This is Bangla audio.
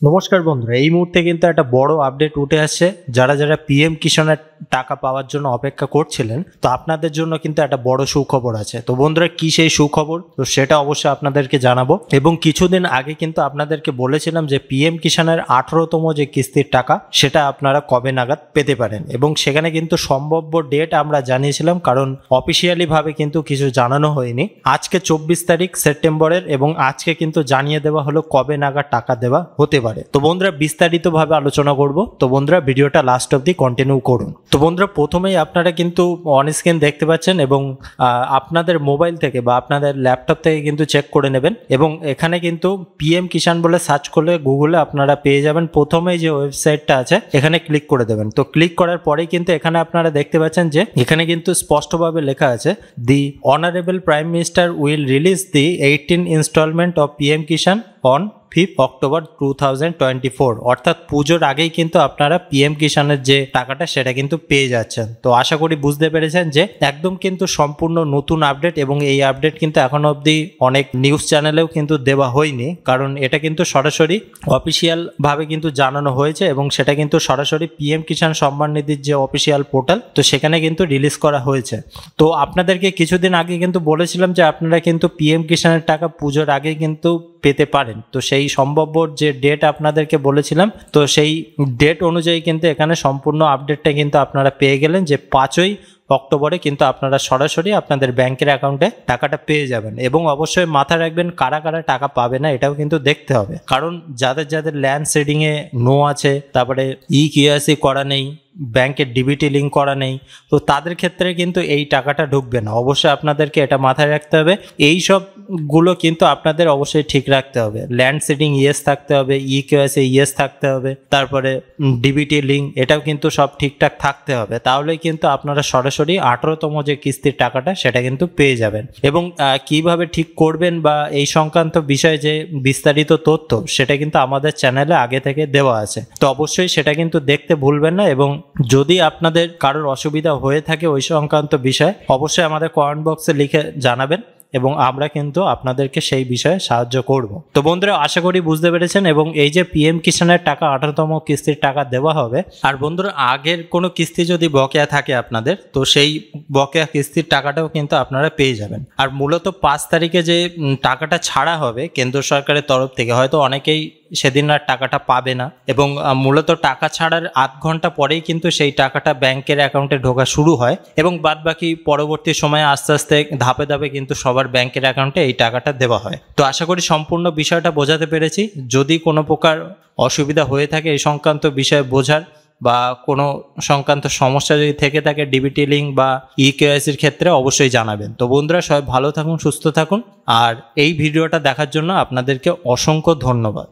নমস্কার বন্ধুরা, এই মুহূর্তে কিন্তু একটা বড় আপডেট উঠে আসছে। যারা যারা পিএম কিষাণের টাকা পাওয়ার জন্য অপেক্ষা করছিলেন, তো আপনাদের জন্য কিন্তু একটা বড় সুখবর আছে। তো বন্ধুরা, কি সেই সুখবর? তো সেটা অবশ্যই আপনাদেরকে জানাবো। এবং কিছুদিন আগে কিন্তু আপনাদেরকে বলেছিলাম যে পিএম কিষাণের 18তম যে কিস্তির টাকা, সেটা আপনারা কবে নাগাদ পেতে পারেন। এবং সেখানে কিন্তু সম্ভাব্য ডেট আমরা জানিয়েছিলাম, কারণ অফিসিয়ালি ভাবে কিন্তু কিছু জানানো হয়নি। আজকে 24 তারিখ সেপ্টেম্বরের, এবং আজকে কিন্তু জানিয়ে দেওয়া হলো কবে নাগাদ টাকা দেওয়া হতে পারে। তো বন্ধুরা, বিস্তারিতভাবে আলোচনা করব। তো বন্ধুরা, ভিডিওটা লাস্ট অবধি কন্টিনিউ করুন। তো বন্ধুরা, প্রথমেই আপনারা কিন্তু অন স্ক্রিন দেখতে পাচ্ছেন, এবং আপনাদের মোবাইল থেকে বা আপনাদের ল্যাপটপ থেকে কিন্তু চেক করে নেবেন। এবং এখানে কিন্তু পিএম কিষাণ বলে সার্চ করলে গুগলে আপনারা পেয়ে যাবেন। প্রথমেই যে ওয়েবসাইটটা আছে এখানে ক্লিক করে দেবেন। তো ক্লিক করার পরেই কিন্তু এখানে আপনারা দেখতে পাচ্ছেন যে এখানে কিন্তু স্পষ্টভাবে লেখা আছে, the honourable prime minister will release the 18 instalment of PM Kisan on 5 October 2024। অর্থাৎ পুজোর আগেই কিন্তু আপনারা পিএম কিষাণের যে টাকাটা সেটা কিন্তু পেয়ে যাচ্ছেন। তো আশা করি বুঝতে পেরেছেন যে একদম কিন্তু সম্পূর্ণ নতুন আপডেট, এবং এই আপডেট কিন্তু এখনো অবধি অনেক নিউজ চ্যানেলেও কিন্তু দেওয়া হয়নি, কারণ এটা কিন্তু সরাসরি অফিসিয়াল ভাবে কিন্তু জানানো হয়েছে, এবং সেটা কিন্তু সরাসরি পিএম কিষাণ সম্মান নিধির যে অফিসিয়াল পোর্টাল, তো সেখানে কিন্তু রিলিজ করা হয়েছে। তো আপনাদেরকে কিছুদিন আগে কিন্তু বলেছিলাম যে আপনারা কিন্তু পিএম কিষাণের টাকা পুজোর আগে কিন্তু পেতে পারেন। তো সেই সম্ভাব্য যে ডেট আপনাদেরকে বলেছিলাম, তো সেই ডেট অনুযায়ী কিন্তু এখানে সম্পূর্ণ আপডেটটা কিন্তু আপনারা পেয়ে গেলেন যে 5ই অক্টোবরে কিন্তু আপনারা সরাসরি আপনাদের ব্যাংকের অ্যাকাউন্টে টাকাটা পেয়ে যাবেন। এবং অবশ্যই মাথায় রাখবেন, কারা কারা টাকা পাবে না এটাও কিন্তু দেখতে হবে, কারণ যাদের যাদের ল্যান্ড সেডিংয়ে নো আছে, তারপরে কেওয়াইসি করা নেই, ব্যাংকের ডিবিটি লিঙ্ক করা নেই, তো তাদের ক্ষেত্রে কিন্তু এই টাকাটা ঢুকবে না। অবশ্যই আপনাদেরকে এটা মাথায় রাখতে হবে। এই সবগুলো কিন্তু আপনাদের অবশ্যই ঠিক রাখতে হবে। ল্যান্ড সেডিং ইয়েস থাকতে হবে, কেওয়াইসি ইয়েস থাকতে হবে, তারপরে ডিবিটি লিঙ্ক এটাও কিন্তু সব ঠিকঠাক থাকতে হবে। তাহলেই কিন্তু আপনারা সরাসরি 18তম যে কিস্তির টাকাটা সেটা কিন্তু পেয়ে যাবেন। এবং কিভাবে ঠিক করবেন বা এই সংক্রান্ত বিষয়ে যে বিস্তারিত তথ্য, সেটা কিন্তু আমাদের চ্যানেলে আগে থেকে দেওয়া আছে। তো অবশ্যই সেটা কিন্তু দেখতে ভুলবেন না। এবং যদি আপনাদের কারোর অসুবিধা হয়ে থাকে ওই সংক্রান্ত বিষয়ে, অবশ্যই আমাদের কমেন্ট বক্সে লিখে জানাবেন, এবং আমরা কিন্তু আপনাদেরকে সেই বিষয়ে সাহায্য করব। তো বন্ধুরা, আশা করি বুঝতে পেরেছেন। এবং এই যে পিএম কিষাণের টাকা 18তম কিস্তির টাকা দেওয়া হবে, আর বন্ধুরা আগের কোনো কিস্তি যদি বকেয়া থাকে আপনাদের, তো সেই বকেয়া কিস্তির টাকাটাও কিন্তু আপনারা পেয়ে যাবেন। আর মূলত 5 তারিখে যে টাকাটা ছাড়া হবে কেন্দ্র সরকারের তরফ থেকে, হয়তো অনেকেই সেদিন আর টাকাটা পাবে না, এবং মূলত টাকা ছাড়ার 8 ঘন্টা পরেই কিন্তু সেই টাকাটা ব্যাংকের অ্যাকাউন্টে ঢোকা শুরু হয়, এবং বাদবাকি পরবর্তী সময়ে আস্তে আস্তে ধাপে ধাপে কিন্তু সবার ব্যাংকের অ্যাকাউন্টে এই টাকাটা দেওয়া হয়। তো আশা করি সম্পূর্ণ বিষয়টা বোঝাতে পেরেছি। যদি কোনো প্রকার অসুবিধা হয়ে থাকে এই সংক্রান্ত বিষয়ে বোঝার, বা কোনো সংক্রান্ত সমস্যা যদি থেকে থাকে ডিবিটি লিঙ্ক বা কেওয়াইসির ক্ষেত্রে, অবশ্যই জানাবেন। তো বন্ধুরা, সবাই ভালো থাকুন, সুস্থ থাকুন, আর এই ভিডিওটা দেখার জন্য আপনাদেরকে অসংখ্য ধন্যবাদ।